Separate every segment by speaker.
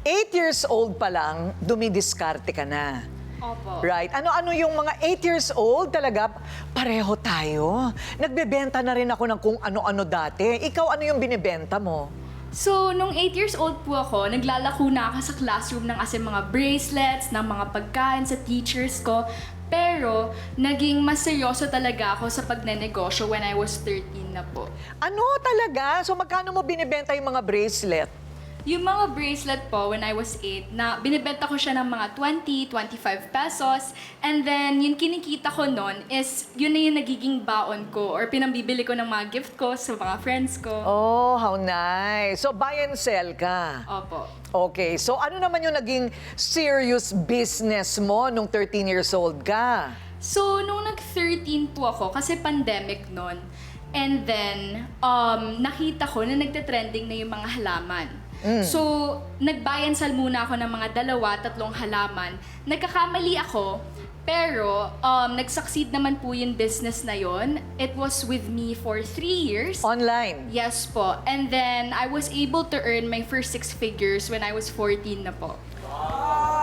Speaker 1: 8 years old pa lang, dumidiskarte ka na.
Speaker 2: Opo.
Speaker 1: Right? Ano-ano yung mga 8 years old talaga? Pareho tayo. Nagbebenta na rin ako ng kung ano-ano dati. Ikaw, ano yung binibenta mo?
Speaker 2: So, nung 8 years old po ako, naglalako na ako sa classroom ng mga bracelets, ng mga pagkain sa teachers ko. Pero, naging mas seryoso talaga ako sa pagnenegosyo when I was 13 na po.
Speaker 1: Ano talaga? So magkano mo binibenta yung mga bracelet?
Speaker 2: Yung mga bracelet po, when I was 8, na binibenta ko siya ng mga 20, 25 pesos. And then, yung kinikita ko nun is, yun na yung nagiging baon ko or pinambibili ko ng mga gift ko sa mga friends ko.
Speaker 1: Oh, how nice. So buy and sell ka.
Speaker 2: Opo.
Speaker 1: Okay, so ano naman yung naging serious business mo nung 13 years old ka?
Speaker 2: So, nung nag-13 po ako, kasi pandemic nun, and then, nakita ko na nagte-trending na yung mga halaman. So, nag-buy-and-sell muna ako ng mga 2-3 halaman. Nagkakamali ako, pero nag-succeed naman po yung business na yon. It was with me for 3 years.
Speaker 1: Online?
Speaker 2: Yes po. And then, I was able to earn my first 6 figures when I was 14 na po.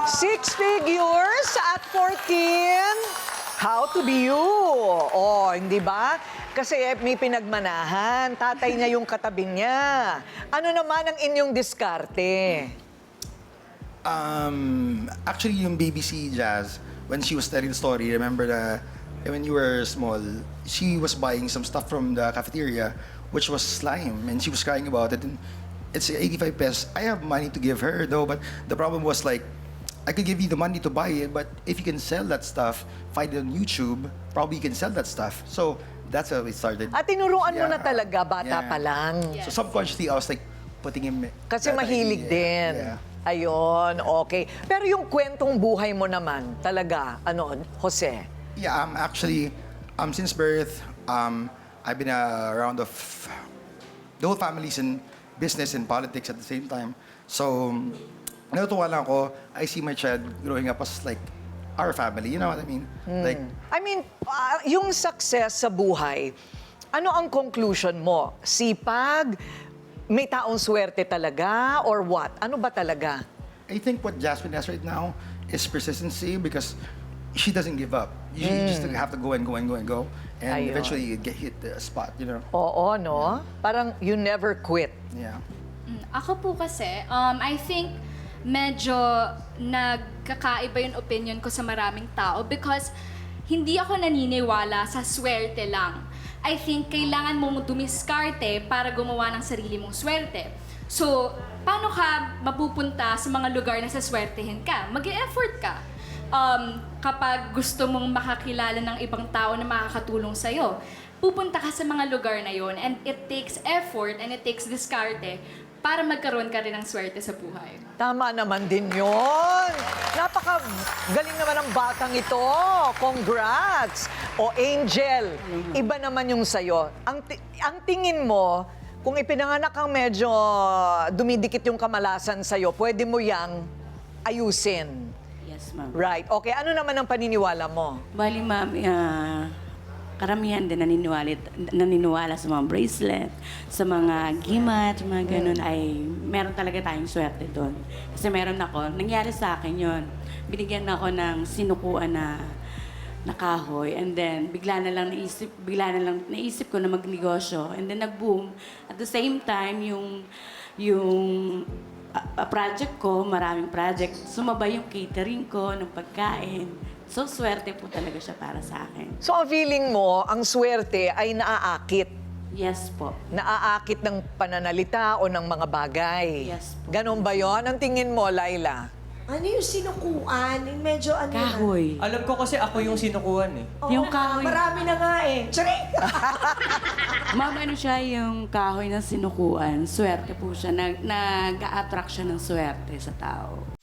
Speaker 1: 6 figures at 14? How to be you? Oh, hindi ba? Kasi may pinagmanahan. Tatay niya yung katabi niya. Ano naman ang inyong diskarte?
Speaker 3: Actually, yung BBC Jazz, when she was telling the story, remember that when you were small, she was buying some stuff from the cafeteria, which was slime, and she was crying about it. And it's 85 pesos. I have money to give her, though, but the problem was like, I could give you the money to buy it, but if you can sell that stuff, find it on YouTube, probably you can sell that stuff. So that's how it started.
Speaker 1: At tinuruan mo
Speaker 3: Yeah.
Speaker 1: na talaga, bata
Speaker 3: Yeah.
Speaker 1: pa lang.
Speaker 3: So subconsciously, I was like putting him.
Speaker 1: Kasi
Speaker 3: that
Speaker 1: mahilig
Speaker 3: idea.
Speaker 1: din.
Speaker 3: Yeah.
Speaker 1: Ayun, okay. Pero yung kwentong buhay mo naman, talaga, Jose?
Speaker 3: Yeah, actually, since birth, I've been around of the whole family's in business and politics at the same time. So, natutuwa lang ako, I see my child growing up as like our family, you know what I mean? Like,
Speaker 1: Yung success sa buhay, ano ang conclusion mo? Sipag? May taong swerte talaga? Or what? Ano ba talaga?
Speaker 3: I think what Jasmine has right now is persistency because she doesn't give up. You just have to go and go and go and go. And
Speaker 1: Ayun.
Speaker 3: eventually you get hit the spot, you know?
Speaker 1: Oo, no? Parang you never quit.
Speaker 3: Yeah.
Speaker 2: Ako po kasi, I think medyo nagkakaiba yung opinion ko sa maraming tao because hindi ako naniniwala sa swerte lang. I think kailangan mong dumiskarte para gumawa ng sarili mong swerte. So, paano ka mapupunta sa mga lugar na saswertehin ka? Mag-e-effort ka. Kapag gusto mong makakilala ng ibang tao na makakatulong sa'yo, pupunta ka sa mga lugar na yon and it takes effort and it takes diskarte para magkaroon ka rin ng swerte sa buhay.
Speaker 1: Tama naman din yun. Napaka-galing naman ng batang ito. Congrats! O Angel, iba naman yung sayo. Ang tingin mo, kung ipinanganak kang medyo dumidikit yung kamalasan sa'yo, pwede mo yang ayusin.
Speaker 4: Yes, ma'am.
Speaker 1: Right. Okay, ano naman ang paniniwala mo?
Speaker 4: Bali, ma'am, karamihan din naniniwala sa mga bracelet, sa mga gimat, mga ganun, ay meron talaga tayong swerte doon. Kasi meron ako, nangyari sa akin yon. Binigyan ako ng sinukuan na kahoy, and then bigla na lang naisip ko na magnegosyo, and then nag-boom. At the same time, yung project ko, maraming project, sumabay yung catering ko, ng pagkain. So, swerte po talaga siya para sa akin.
Speaker 1: So, ang feeling mo, ang swerte ay naaakit.
Speaker 4: Yes po.
Speaker 1: Naaakit ng pananalita o ng mga bagay.
Speaker 4: Yes po.
Speaker 1: Ganon ba yon? Ang tingin mo, Laila?
Speaker 5: Ano yung sinukuan? Yung medyo ano na.
Speaker 4: Kahoy.
Speaker 6: Alam ko kasi ako yung sinukuhan eh.
Speaker 5: Oo
Speaker 4: Yung
Speaker 5: nga,
Speaker 4: kahoy.
Speaker 5: Marami na nga eh. Charing!
Speaker 4: Ma'am, ano siya yung kahoy na sinukuan? Swerte po siya. Nag-a-attract siya ng swerte sa tao.